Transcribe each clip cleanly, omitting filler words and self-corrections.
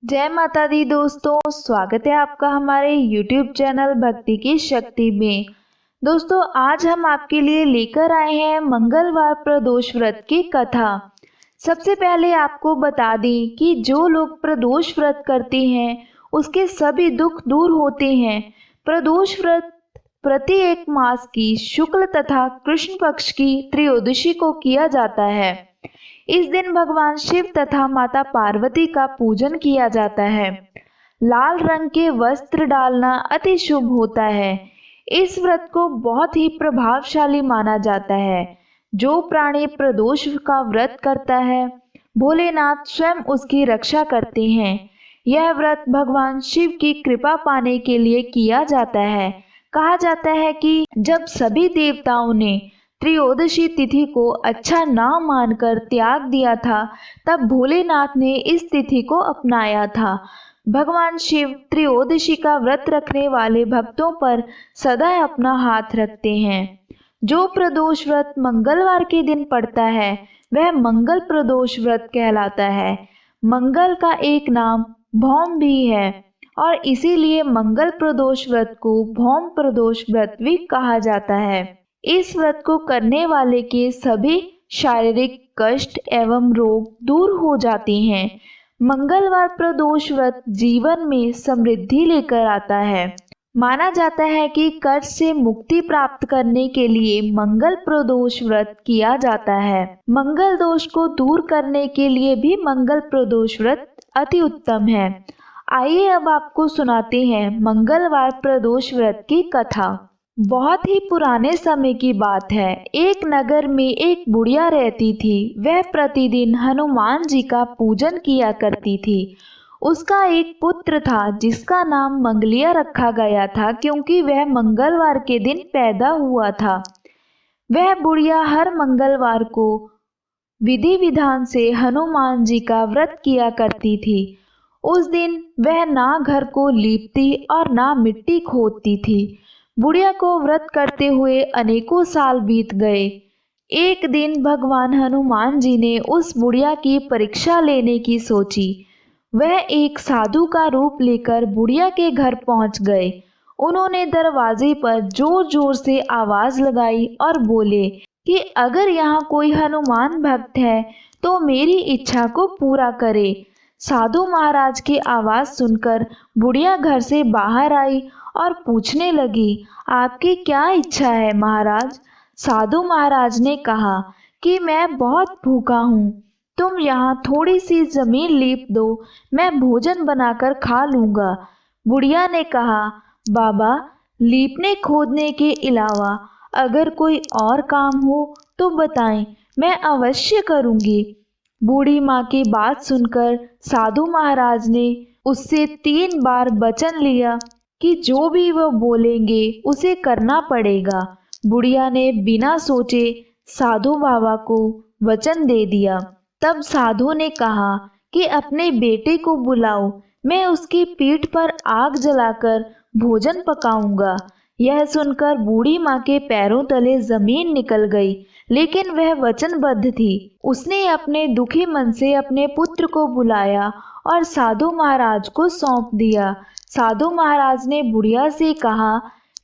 जय माता दी दोस्तों, स्वागत है आपका हमारे YouTube चैनल भक्ति की शक्ति में। दोस्तों, आज हम आपके लिए लेकर आए हैं मंगलवार प्रदोष व्रत की कथा। सबसे पहले आपको बता दें कि जो लोग प्रदोष व्रत करते हैं उसके सभी दुख दूर होते हैं। प्रदोष व्रत प्रति एक मास की शुक्ल तथा कृष्ण पक्ष की त्रयोदशी को किया जाता है। इस दिन भगवान शिव तथा माता पार्वती का पूजन किया जाता है। लाल रंग के वस्त्र डालना अति शुभ होता है। इस व्रत को बहुत ही प्रभावशाली माना जाता है। जो प्राणी प्रदोष का व्रत करता है, भोलेनाथ स्वयं उसकी रक्षा करते हैं। यह व्रत भगवान शिव की कृपा पाने के लिए किया जाता है। कहा जाता है कि जब सभी देवताओं ने त्रयोदशी तिथि को अच्छा ना मानकर त्याग दिया था, तब भोलेनाथ ने इस तिथि को अपनाया था। भगवान शिव त्रयोदशी का व्रत रखने वाले भक्तों पर सदा अपना हाथ रखते हैं। जो प्रदोष व्रत मंगलवार के दिन पड़ता है वह मंगल प्रदोष व्रत कहलाता है। मंगल का एक नाम भौम भी है और इसीलिए मंगल प्रदोष व्रत को भौम प्रदोष व्रत भी कहा जाता है। इस व्रत को करने वाले के सभी शारीरिक कष्ट एवं रोग दूर हो जाते हैं। मंगलवार प्रदोष व्रत जीवन में समृद्धि लेकर आता है। माना जाता है कि कर्ज से मुक्ति प्राप्त करने के लिए मंगल प्रदोष व्रत किया जाता है। मंगल दोष को दूर करने के लिए भी मंगल प्रदोष व्रत अति उत्तम है। आइए अब आपको सुनाते हैं मंगलवार प्रदोष व्रत की कथा। बहुत ही पुराने समय की बात है। एक नगर में एक बुढ़िया रहती थी। वह प्रतिदिन हनुमान जी का पूजन किया करती थी। उसका एक पुत्र था जिसका नाम मंगलिया रखा गया था, क्योंकि वह मंगलवार के दिन पैदा हुआ था। वह बुढ़िया हर मंगलवार को विधि विधान से हनुमान जी का व्रत किया करती थी। उस दिन वह ना घर को लीपती और ना मिट्टी खोदती थी। बुढ़िया को व्रत करते हुए अनेकों साल बीत गए। एक दिन भगवान हनुमान जी ने उस बुढ़िया की परीक्षा लेने की सोची। वह एक साधु का रूप लेकर बुढ़िया के घर पहुंच गए। उन्होंने दरवाजे पर जोर जोर से आवाज लगाई और बोले कि अगर यहाँ कोई हनुमान भक्त है तो मेरी इच्छा को पूरा करे। साधु महाराज की आवाज सुनकर बुढ़िया घर से बाहर आई और पूछने लगी, आपकी क्या इच्छा है महाराज? साधु महाराज ने कहा कि मैं बहुत भूखा हूँ, तुम यहाँ थोड़ी सी जमीन लीप दो, मैं भोजन बनाकर खा लूँगा। बुढ़िया ने कहा, बाबा, लीपने खोदने के अलावा अगर कोई और काम हो तो बताएं, मैं अवश्य करूँगी। बूढ़ी माँ की बात सुनकर साधु महाराज ने उससे 3 बार वचन लिया कि जो भी वह बोलेंगे उसे करना पड़ेगा। बुढ़िया ने बिना सोचे साधु बाबा को वचन दे दिया। तब साधु ने कहा कि अपने बेटे को बुलाओ, मैं उसकी पीठ पर आग जलाकर भोजन पकाऊंगा। यह सुनकर बूढ़ी माँ के पैरों तले जमीन निकल गई, लेकिन वह वचनबद्ध थी। उसने अपने दुखी मन से अपने पुत्र को बुलाया और साधु महाराज को सौंप दिया। साधु महाराज ने बुढ़िया से कहा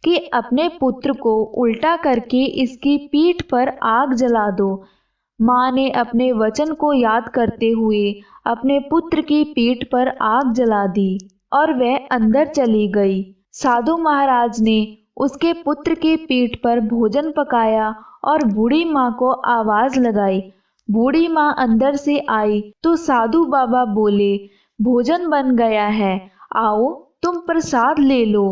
कि अपने पुत्र को उल्टा करके इसकी पीठ पर आग जला दो। माँ ने अपने वचन को याद करते हुए अपने पुत्र की पीठ पर आग जला दी और वह अंदर चली गई। साधु महाराज ने उसके पुत्र की पीठ पर भोजन पकाया और बूढ़ी माँ को आवाज लगाई। बूढ़ी माँ अंदर से आई तो साधु बाबा बोले, भोजन बन गया है, आओ तुम प्रसाद ले लो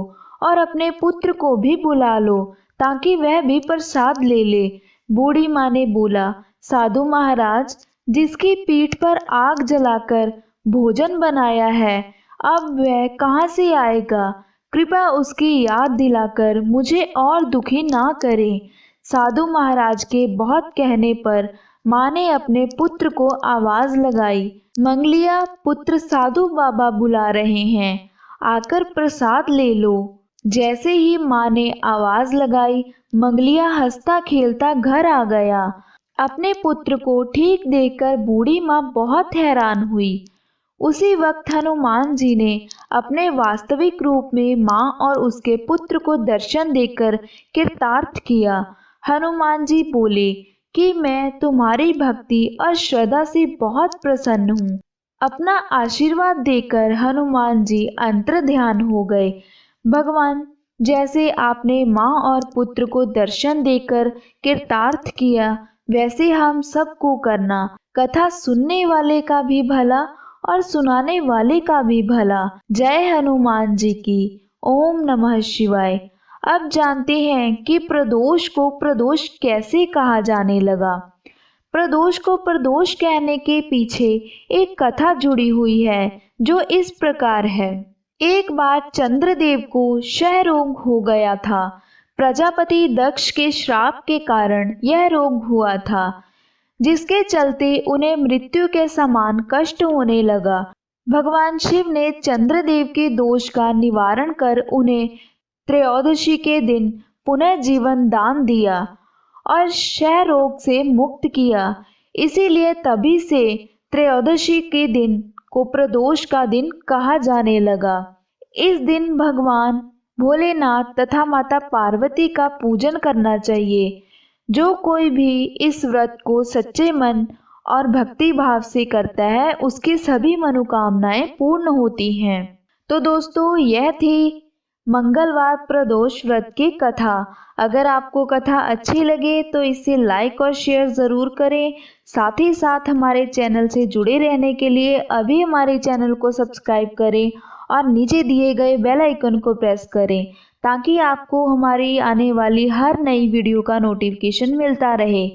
और अपने पुत्र को भी बुला लो ताकि वह भी प्रसाद ले ले। बूढ़ी माँ ने बोला, साधु महाराज, जिसकी पीठ पर आग जलाकर भोजन बनाया है, अब वह कहाँ से आएगा? कृपया उसकी याद दिलाकर मुझे और दुखी ना करें। साधु महाराज के बहुत कहने पर माँ ने अपने पुत्र को आवाज लगाई, मंगलिया पुत्र, साधु बाबा बुला रहे हैं, आकर प्रसाद ले लो। जैसे ही माँ ने आवाज लगाई, मंगलिया हंसता खेलता घर आ गया। अपने पुत्र को ठीक देखकर बूढ़ी माँ बहुत हैरान हुई। उसी वक्त हनुमान जी ने अपने वास्तविक रूप में माँ और उसके पुत्र को दर्शन देकर कृतार्थ किया। हनुमान जी बोले कि मैं तुम्हारी भक्ति और श्रद्धा से बहुत प्रसन्न हूँ। अपना आशीर्वाद देकर हनुमान जी अंतर्ध्यान हो गए। भगवान, जैसे आपने माँ और पुत्र को दर्शन देकर कृतार्थ किया, वैसे हम सबको करना। कथा सुनने वाले का भी भला और सुनाने वाले का भी भला। जय हनुमान जी की। ओम नमः शिवाय। अब जानते हैं कि प्रदोष को प्रदोष कैसे कहा जाने लगा। प्रदोष को प्रदोष कहने के पीछे एक कथा जुड़ी हुई है जो इस प्रकार है। एक बार चंद्रदेव को क्षय रोग हो गया था। प्रजापति दक्ष के श्राप के कारण यह रोग हुआ था, जिसके चलते उन्हें मृत्यु के समान कष्ट होने लगा। भगवान शिव ने चंद्रदेव के दोष का निवारण कर उन्हें त्रयोदशी के दिन पुनः जीवन दान दिया और क्षय रोग से मुक्त किया। इसीलिए तभी से त्रयोदशी के दिन को प्रदोष का दिन कहा जाने लगा। इस दिन भगवान भोलेनाथ तथा माता पार्वती का पूजन करना चाहिए। जो कोई भी इस व्रत को सच्चे मन और भक्ति भाव से करता है, उसकी सभी मनोकामनाएं पूर्ण होती हैं। तो दोस्तों, यह थी मंगलवार प्रदोष व्रत की कथा। अगर आपको कथा अच्छी लगे तो इसे लाइक और शेयर ज़रूर करें। साथ ही साथ हमारे चैनल से जुड़े रहने के लिए अभी हमारे चैनल को सब्सक्राइब करें और नीचे दिए गए बेल आइकन को प्रेस करें, ताकि आपको हमारी आने वाली हर नई वीडियो का नोटिफिकेशन मिलता रहे।